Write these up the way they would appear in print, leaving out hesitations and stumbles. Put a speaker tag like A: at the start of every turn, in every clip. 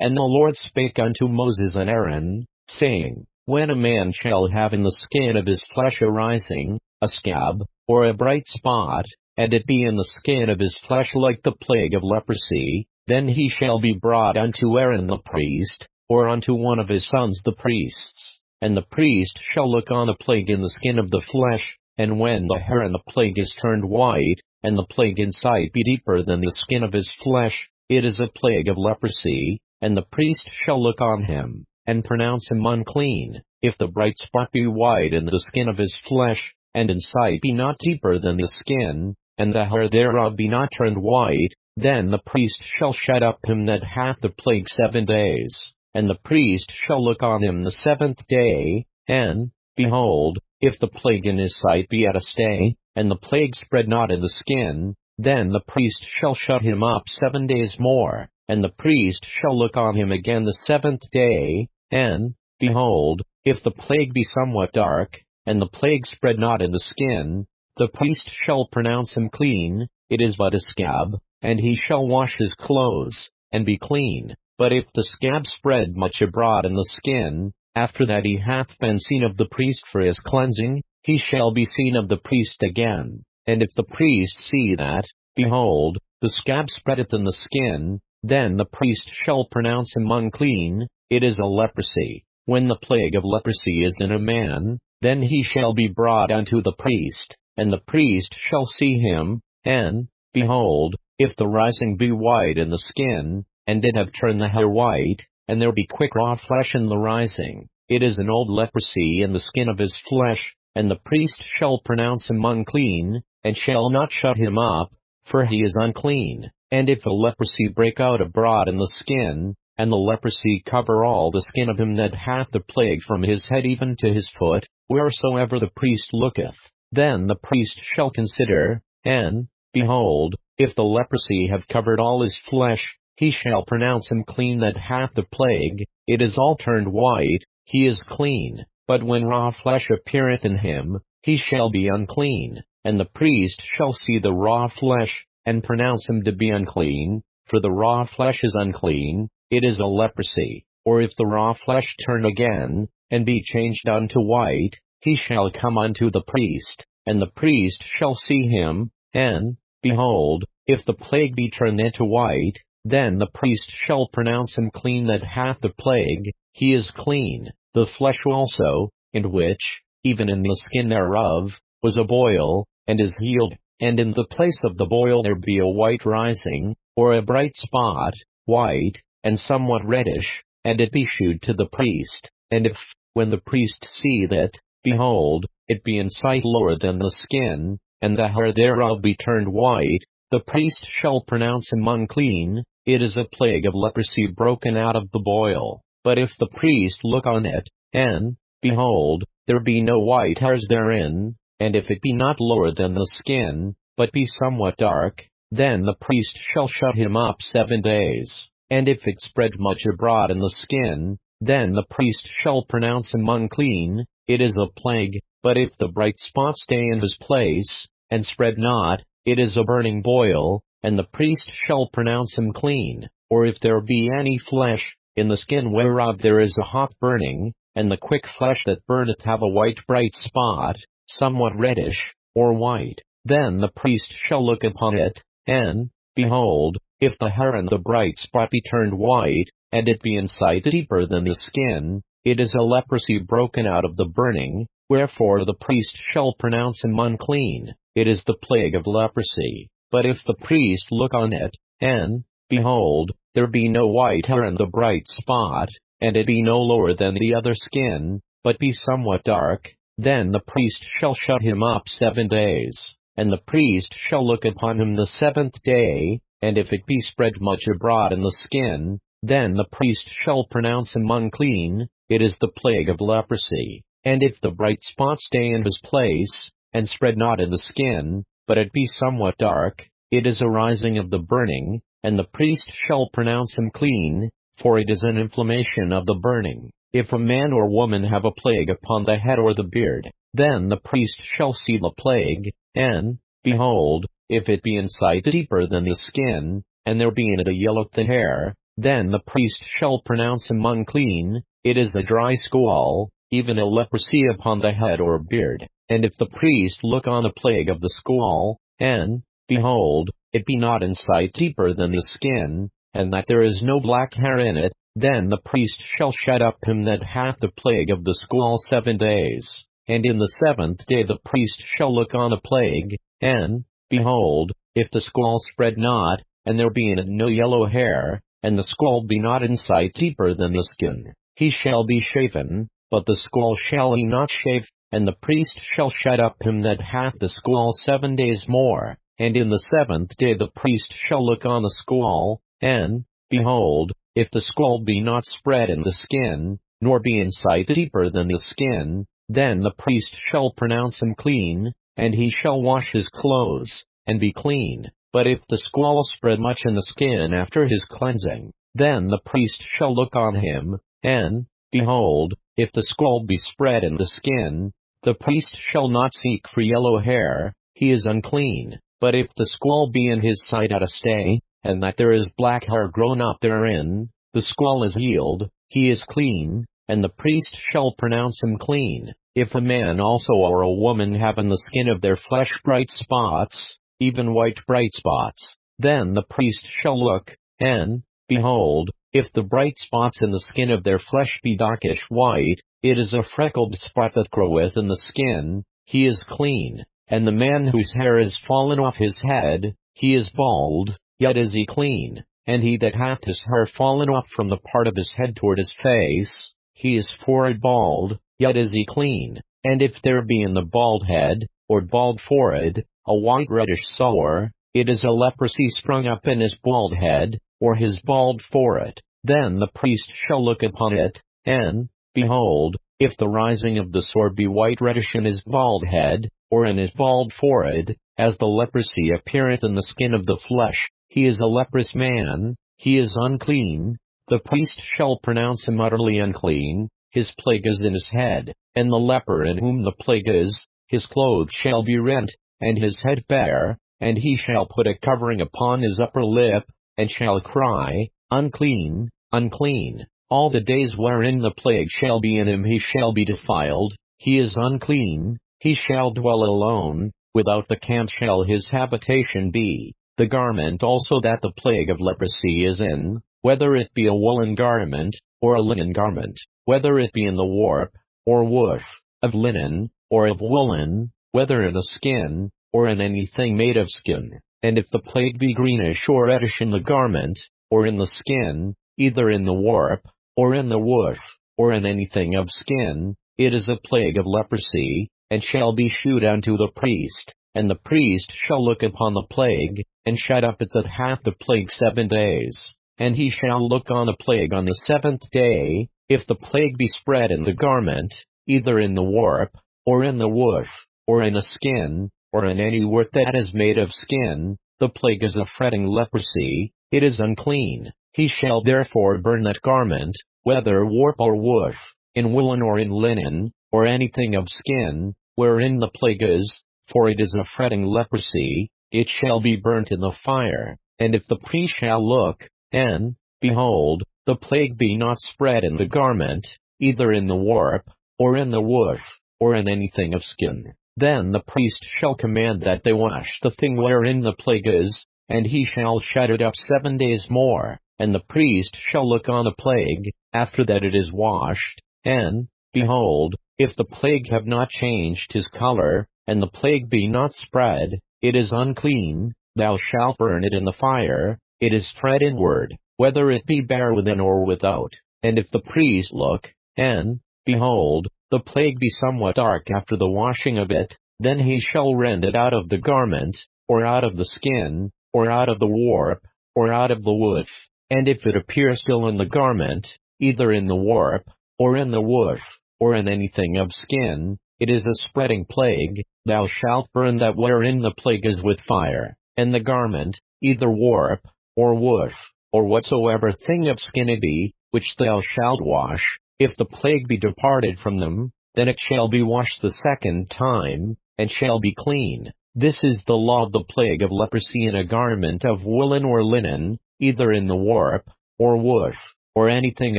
A: And the Lord spake unto Moses and Aaron, saying, When a man shall have in the skin of his flesh a rising, a scab, or a bright spot, and it be in the skin of his flesh like the plague of leprosy, then he shall be brought unto Aaron the priest, or unto one of his sons the priests. And the priest shall look on the plague in the skin of the flesh, and when the hair in the plague is turned white, and the plague inside be deeper than the skin of his flesh, it is a plague of leprosy, and the priest shall look on him, and pronounce him unclean. If the bright spot be white in the skin of his flesh, and inside be not deeper than the skin, and the hair thereof be not turned white, then the priest shall shut up him that hath the plague 7 days. And the priest shall look on him the 7th day, and, behold, if the plague in his sight be at a stay, and the plague spread not in the skin, then the priest shall shut him up 7 days more. And the priest shall look on him again the 7th day, and, behold, if the plague be somewhat dark, and the plague spread not in the skin, the priest shall pronounce him clean, it is but a scab, and he shall wash his clothes, and be clean. But if the scab spread much abroad in the skin, after that he hath been seen of the priest for his cleansing, he shall be seen of the priest again. And if the priest see that, behold, the scab spreadeth in the skin, then the priest shall pronounce him unclean, it is a leprosy. When the plague of leprosy is in a man, then he shall be brought unto the priest, and the priest shall see him, and, behold, if the rising be white in the skin, and did have turned the hair white, and there be quick raw flesh in the rising, it is an old leprosy in the skin of his flesh, and the priest shall pronounce him unclean, and shall not shut him up, for he is unclean. And if a leprosy break out abroad in the skin, and the leprosy cover all the skin of him that hath the plague from his head even to his foot, wheresoever the priest looketh, then the priest shall consider, and, behold, if the leprosy have covered all his flesh, he shall pronounce him clean that hath the plague, it is all turned white, he is clean. But when raw flesh appeareth in him, he shall be unclean, and the priest shall see the raw flesh, and pronounce him to be unclean, for the raw flesh is unclean, it is a leprosy. Or if the raw flesh turn again, and be changed unto white, he shall come unto the priest, and the priest shall see him, and, behold, if the plague be turned into white, then the priest shall pronounce him clean that hath the plague, he is clean. The flesh also, in which, even in the skin thereof, was a boil, and is healed, and in the place of the boil there be a white rising, or a bright spot, white, and somewhat reddish, and it be shewed to the priest. And if, when the priest see that, behold, it be in sight lower than the skin, and the hair thereof be turned white, the priest shall pronounce him unclean, it is a plague of leprosy broken out of the boil. But if the priest look on it, and, behold, there be no white hairs therein, and if it be not lower than the skin, but be somewhat dark, then the priest shall shut him up 7 days. And if it spread much abroad in the skin, then the priest shall pronounce him unclean, it is a plague. But if the bright spot stay in his place, and spread not, it is a burning boil, and the priest shall pronounce him clean. Or if there be any flesh, in the skin whereof there is a hot burning, and the quick flesh that burneth have a white bright spot, somewhat reddish, or white, then the priest shall look upon it, and, behold, if the hair and the bright spot be turned white, and it be in sight deeper than the skin, it is a leprosy broken out of the burning, wherefore the priest shall pronounce him unclean, it is the plague of leprosy. But if the priest look on it, and, behold, there be no white hair in the bright spot, and it be no lower than the other skin, but be somewhat dark, then the priest shall shut him up 7 days. And the priest shall look upon him the 7th day, and if it be spread much abroad in the skin, then the priest shall pronounce him unclean, it is the plague of leprosy. And if the bright spot stay in his place, and spread not in the skin, but it be somewhat dark, it is a rising of the burning, and the priest shall pronounce him clean, for it is an inflammation of the burning. If a man or woman have a plague upon the head or the beard, then the priest shall see the plague, and, behold, if it be in sight deeper than the skin, and there be in it a yellow thin hair, then the priest shall pronounce him unclean. It is a dry scall, even a leprosy upon the head or beard. And if the priest look on the plague of the scall, and, behold, it be not in sight deeper than the skin, and that there is no black hair in it, then the priest shall shut up him that hath the plague of the scall 7 days. And in the 7th day the priest shall look on the plague, and, behold, if the scall spread not, and there be in it no yellow hair, and the scall be not in sight deeper than the skin, he shall be shaven, but the scall shall he not shave, and the priest shall shut up him that hath the scall 7 days more. And in the 7th day the priest shall look on the scall, and, behold, if the scall be not spread in the skin, nor be in sight deeper than the skin, then the priest shall pronounce him clean, and he shall wash his clothes, and be clean. But if the scall spread much in the skin after his cleansing, then the priest shall look on him, and, behold, if the scall be spread in the skin, the priest shall not seek for yellow hair, he is unclean. But if the scall be in his sight at a stay, and that there is black hair grown up therein, the scall is healed, he is clean, and the priest shall pronounce him clean. If a man also or a woman have in the skin of their flesh bright spots, even white bright spots, then the priest shall look, and, behold, if the bright spots in the skin of their flesh be darkish white, it is a freckled spot that groweth in the skin, he is clean. And the man whose hair is fallen off his head, he is bald, yet is he clean. And he that hath his hair fallen off from the part of his head toward his face, he is forehead bald, yet is he clean. And if there be in the bald head, or bald forehead, a white reddish sore, it is a leprosy sprung up in his bald head, or his bald forehead. Then the priest shall look upon it, and, behold, if the rising of the sore be white reddish in his bald head, or in his bald forehead, as the leprosy appeareth in the skin of the flesh, he is a leprous man, he is unclean. The priest shall pronounce him utterly unclean, his plague is in his head. And the leper in whom the plague is, his clothes shall be rent, and his head bare, and he shall put a covering upon his upper lip, and shall cry, Unclean, unclean. All the days wherein the plague shall be in him he shall be defiled, he is unclean. He shall dwell alone, without the camp shall his habitation be. The garment also that the plague of leprosy is in, whether it be a woolen garment, or a linen garment, whether it be in the warp, or woof, of linen, or of woolen, whether in the skin, or in anything made of skin. And if the plague be greenish or reddish in the garment, or in the skin, either in the warp, or in the woof, or in anything of skin, it is a plague of leprosy, and shall be shewed unto the priest. And the priest shall look upon the plague, and shut up it that hath the plague 7 days. And he shall look on the plague on the 7th day. If the plague be spread in the garment, either in the warp, or in the woof, or in the skin, or in any work that is made of skin, the plague is a fretting leprosy, it is unclean. He shall therefore burn that garment, whether warp or woof, in woolen or in linen, or anything of skin, wherein the plague is, for it is a fretting leprosy, it shall be burnt in the fire. And if the priest shall look, and, behold, the plague be not spread in the garment, either in the warp, or in the woof, or in anything of skin, then the priest shall command that they wash the thing wherein the plague is, and he shall shut it up 7 days more. And the priest shall look on the plague, after that it is washed, and, behold, if the plague have not changed his color, and the plague be not spread, it is unclean, thou shalt burn it in the fire, it is spread inward, whether it be bare within or without. And if the priest look, and, behold, the plague be somewhat dark after the washing of it, then he shall rend it out of the garment, or out of the skin, or out of the warp, or out of the woof. And if it appear still in the garment, either in the warp, or in the woof, or in anything of skin, it is a spreading plague, thou shalt burn that wherein the plague is with fire. And the garment, either warp, or woof, or whatsoever thing of skin it be, which thou shalt wash, if the plague be departed from them, then it shall be washed the 2nd time, and shall be clean. This is the law of the plague of leprosy in a garment of woolen or linen, either in the warp, or wolf, or anything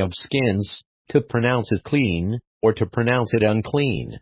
A: of skins, to pronounce it clean, or to pronounce it unclean.